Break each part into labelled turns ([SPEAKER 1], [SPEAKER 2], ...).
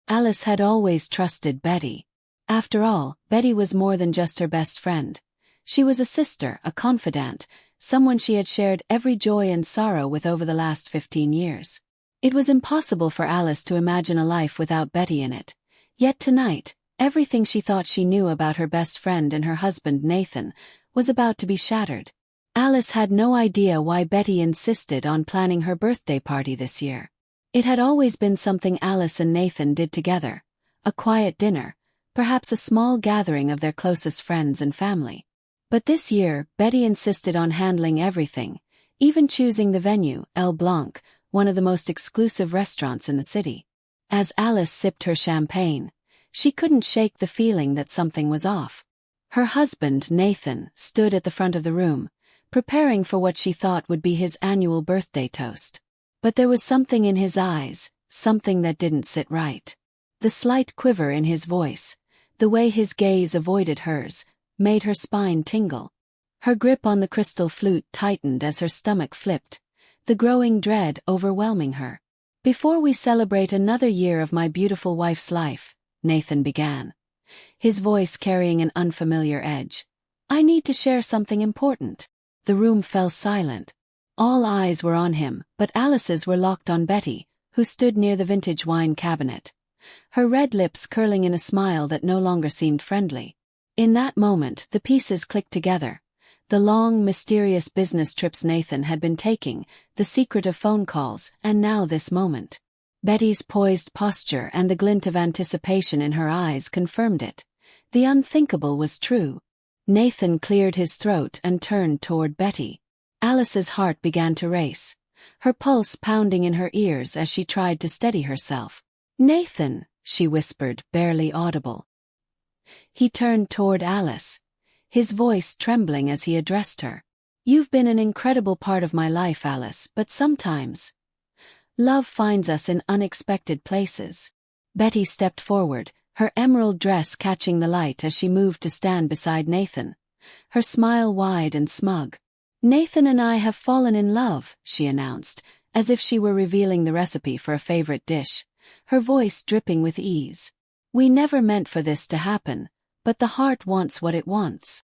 [SPEAKER 1] Alice had always trusted Betty. After all, Betty was more than just her best friend. She was a sister, a confidant, someone she had shared every joy and sorrow with over the last 15 years. It was impossible for Alice to imagine a life without Betty in it. Yet tonight, everything she thought she knew about her best friend and her husband Nathan was about to be shattered. Alice had no idea why Betty insisted on planning her birthday party this year. It had always been something Alice and Nathan did together, a quiet dinner, perhaps a small gathering of their closest friends and family. But this year, Betty insisted on handling everything, even choosing the venue, El Blanc, one of the most exclusive restaurants in the city. As Alice sipped her champagne, she couldn't shake the feeling that something was off. Her husband, Nathan, stood at the front of the room, preparing for what she thought would be his annual birthday toast. But there was something in his eyes, something that didn't sit right. The slight quiver in his voice, the way his gaze avoided hers, made her spine tingle. Her grip on the crystal flute tightened as her stomach flipped, the growing dread overwhelming her. "Before we celebrate another year of my beautiful wife's life," Nathan began, his voice carrying an unfamiliar edge, "I need to share something important." The room fell silent. All eyes were on him, but Alice's were locked on Betty, who stood near the vintage wine cabinet, her red lips curling in a smile that no longer seemed friendly. In that moment, the pieces clicked together. The long, mysterious business trips Nathan had been taking, the secret of phone calls, and now this moment. Betty's poised posture and the glint of anticipation in her eyes confirmed it. The unthinkable was true. Nathan cleared his throat and turned toward Betty. Alice's heart began to race, her pulse pounding in her ears as she tried to steady herself. "Nathan," she whispered, barely audible. He turned toward Alice, his voice trembling as he addressed her. "You've been an incredible part of my life, Alice, but sometimes love finds us in unexpected places." Betty stepped forward, her emerald dress catching the light as she moved to stand beside Nathan, her smile wide and smug. "Nathan and I have fallen in love," she announced, as if she were revealing the recipe for a favorite dish, her voice dripping with ease. "We never meant for this to happen, but the heart wants what it wants."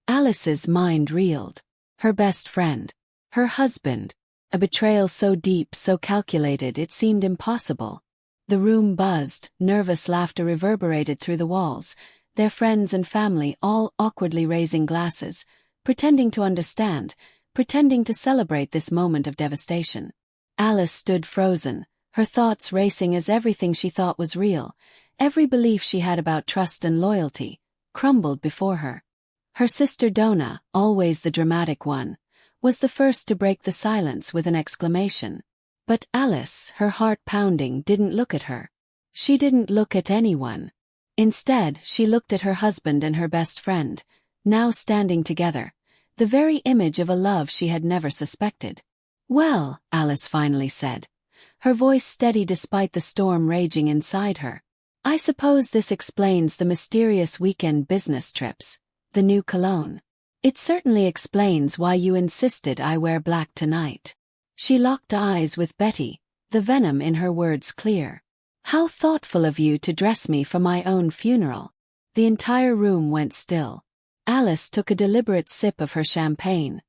[SPEAKER 1] Alice's mind reeled. Her best friend. Her husband. A betrayal so deep, so calculated it seemed impossible. The room buzzed, nervous laughter reverberated through the walls, their friends and family all awkwardly raising glasses, pretending to understand, pretending to celebrate this moment of devastation. Alice stood frozen, her thoughts racing as everything she thought was real, every belief she had about trust and loyalty, crumbled before her. Her sister Donna, always the dramatic one, was the first to break the silence with an exclamation. But Alice, her heart pounding, didn't look at her. She didn't look at anyone. Instead, she looked at her husband and her best friend, now standing together, the very image of a love she had never suspected. "Well," Alice finally said, her voice steady despite the storm raging inside her, "I suppose this explains the mysterious weekend business trips, the new cologne. It certainly explains why you insisted I wear black tonight." She locked eyes with Betty, the venom in her words clear. "How thoughtful of you to dress me for my own funeral." The entire room went still. Alice took a deliberate sip of her champagne,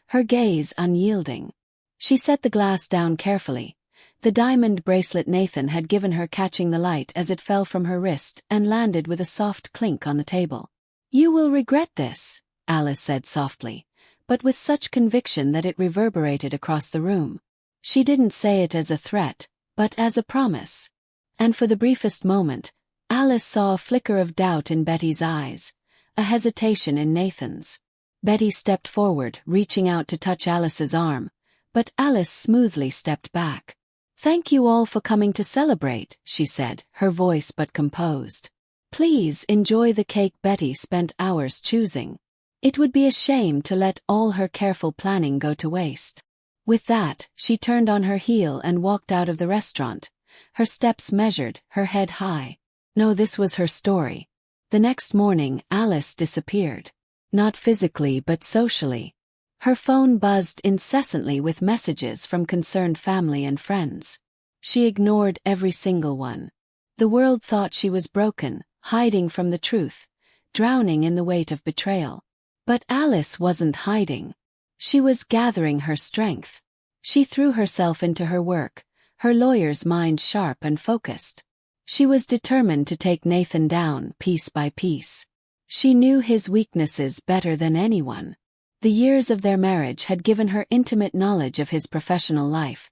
[SPEAKER 1] her gaze unyielding. She set the glass down carefully, the diamond bracelet Nathan had given her catching the light as it fell from her wrist and landed with a soft clink on the table. "You will regret this," Alice said softly, but with such conviction that it reverberated across the room. She didn't say it as a threat, but as a promise. And for the briefest moment, Alice saw a flicker of doubt in Betty's eyes, a hesitation in Nathan's. Betty stepped forward, reaching out to touch Alice's arm, but Alice smoothly stepped back. "Thank you all for coming to celebrate," she said, her voice but composed. "Please enjoy the cake Betty spent hours choosing. It would be a shame to let all her careful planning go to waste." With that, she turned on her heel and walked out of the restaurant, her steps measured, her head high. No, this was her story. The next morning, Alice disappeared. Not physically but socially. Her phone buzzed incessantly with messages from concerned family and friends. She ignored every single one. The world thought she was broken, hiding from the truth, drowning in the weight of betrayal. But Alice wasn't hiding. She was gathering her strength. She threw herself into her work, her lawyer's mind sharp and focused. She was determined to take Nathan down piece by piece. She knew his weaknesses better than anyone. The years of their marriage had given her intimate knowledge of his professional life,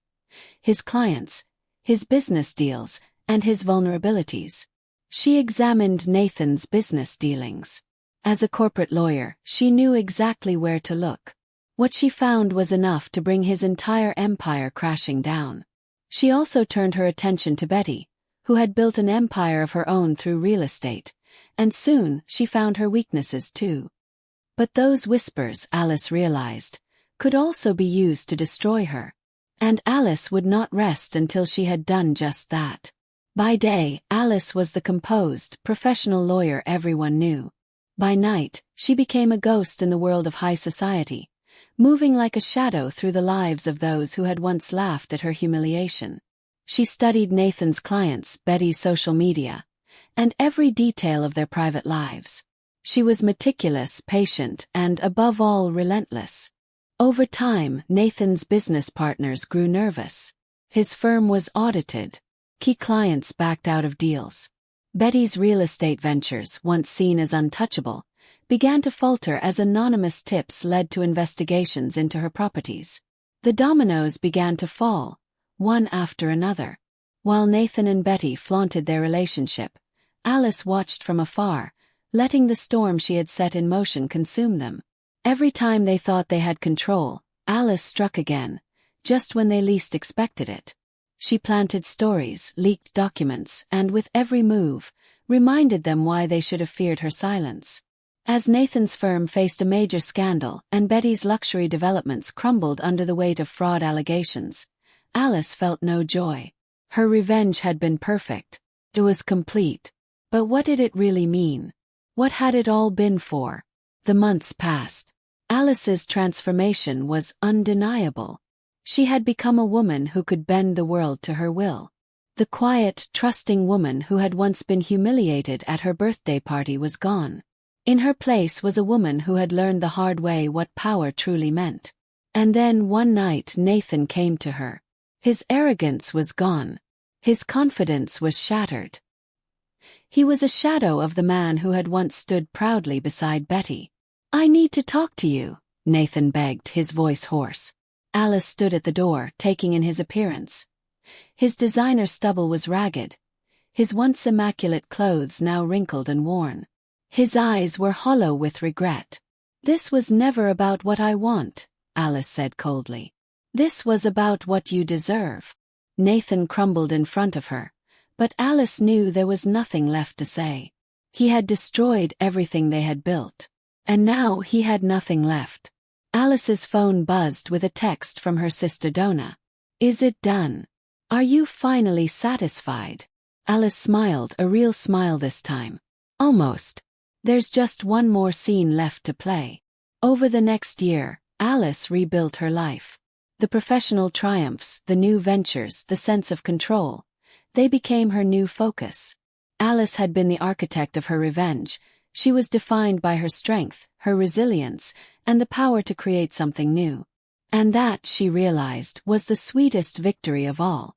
[SPEAKER 1] his clients, his business deals, and his vulnerabilities. She examined Nathan's business dealings. As a corporate lawyer, she knew exactly where to look. What she found was enough to bring his entire empire crashing down. She also turned her attention to Betty, who had built an empire of her own through real estate, and soon she found her weaknesses too. But those whispers, Alice realized, could also be used to destroy her. And Alice would not rest until she had done just that. By day, Alice was the composed, professional lawyer everyone knew. By night, she became a ghost in the world of high society, moving like a shadow through the lives of those who had once laughed at her humiliation. She studied Nathan's clients, Betty's social media, and every detail of their private lives. She was meticulous, patient, and above all relentless. Over time, Nathan's business partners grew nervous. His firm was audited. Key clients backed out of deals. Betty's real estate ventures, once seen as untouchable, began to falter as anonymous tips led to investigations into her properties. The dominoes began to fall, one after another. While Nathan and Betty flaunted their relationship, Alice watched from afar, letting the storm she had set in motion consume them. Every time they thought they had control, Alice struck again, just when they least expected it. She planted stories, leaked documents, and with every move, reminded them why they should have feared her silence. As Nathan's firm faced a major scandal and Betty's luxury developments crumbled under the weight of fraud allegations, Alice felt no joy. Her revenge had been perfect. It was complete. But what did it really mean? What had it all been for? The months passed. Alice's transformation was undeniable. She had become a woman who could bend the world to her will. The quiet, trusting woman who had once been humiliated at her birthday party was gone. In her place was a woman who had learned the hard way what power truly meant. And then one night Nathan came to her. His arrogance was gone. His confidence was shattered. He was a shadow of the man who had once stood proudly beside Betty. "I need to talk to you," Nathan begged, his voice hoarse. Alice stood at the door, taking in his appearance. His designer stubble was ragged, his once immaculate clothes now wrinkled and worn. His eyes were hollow with regret. "This was never about what I want," Alice said coldly. "This was about what you deserve." Nathan crumbled in front of her, but Alice knew there was nothing left to say. He had destroyed everything they had built. And now he had nothing left. Alice's phone buzzed with a text from her sister Donna. "Is it done? Are you finally satisfied?" Alice smiled, a real smile this time. "Almost. There's just one more scene left to play." Over the next year, Alice rebuilt her life. The professional triumphs, the new ventures, the sense of control, they became her new focus. Alice had been the architect of her revenge. She was defined by her strength, her resilience, and the power to create something new. And that, she realized, was the sweetest victory of all.